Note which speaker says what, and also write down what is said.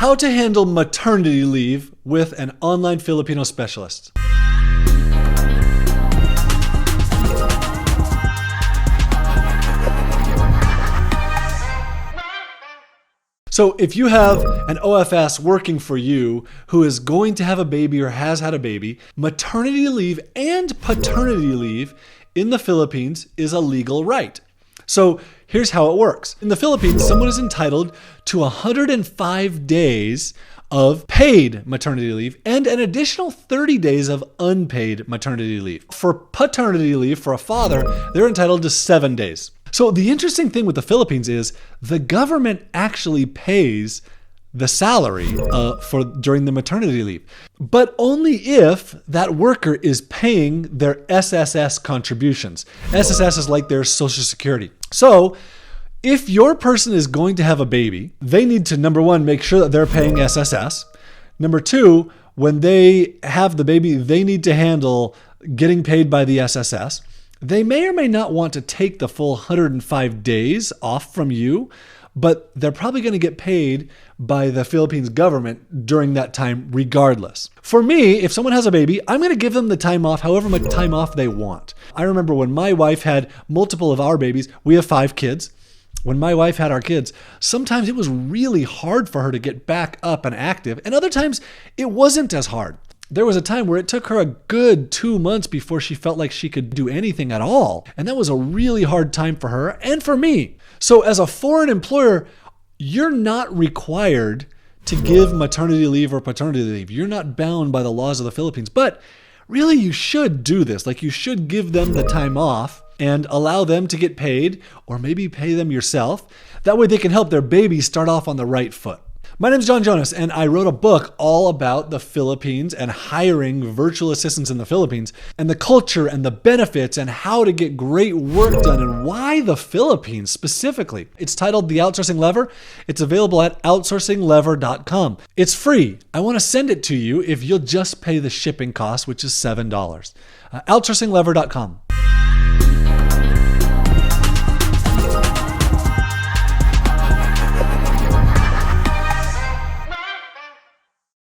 Speaker 1: How to handle maternity leave with an online Filipino specialist. So if you have an OFS working for you who is going to have a baby or has had a baby, maternity leave and paternity leave in the Philippines is a legal right. So here's how it works. In the Philippines, someone is entitled to 105 days of paid maternity leave and an additional 30 days of unpaid maternity leave. For paternity leave for a father, they're entitled to 7 days. So the interesting thing with the Philippines is the government actually pays the salary during the maternity leave, but only if that worker is paying their SSS contributions. SSS is like their Social Security. So if your person is going to have a baby, they need to, number one, make sure that they're paying SSS. Number two, when they have the baby, they need to handle getting paid by the SSS. They may or may not want to take the full 105 days off from you, but they're probably going to get paid by the Philippines government during that time regardless. For me, if someone has a baby, I'm going to give them the time off, however much time off they want. I remember when my wife had multiple of our babies, we have 5 kids. When my wife had our kids, sometimes it was really hard for her to get back up and active, and other times it wasn't as hard. There was a time where it took her a good 2 months before she felt like she could do anything at all. And that was a really hard time for her and for me. So as a foreign employer, you're not required to give maternity leave or paternity leave. You're not bound by the laws of the Philippines. But really, you should do this. Like, you should give them the time off and allow them to get paid, or maybe pay them yourself. That way they can help their baby start off on the right foot. My name is John Jonas, and I wrote a book all about the Philippines and hiring virtual assistants in the Philippines, and the culture and the benefits and how to get great work done and why the Philippines specifically. It's titled The Outsourcing Lever. It's available at outsourcinglever.com. It's free. I want to send it to you if you'll just pay the shipping cost, which is $7. Outsourcinglever.com.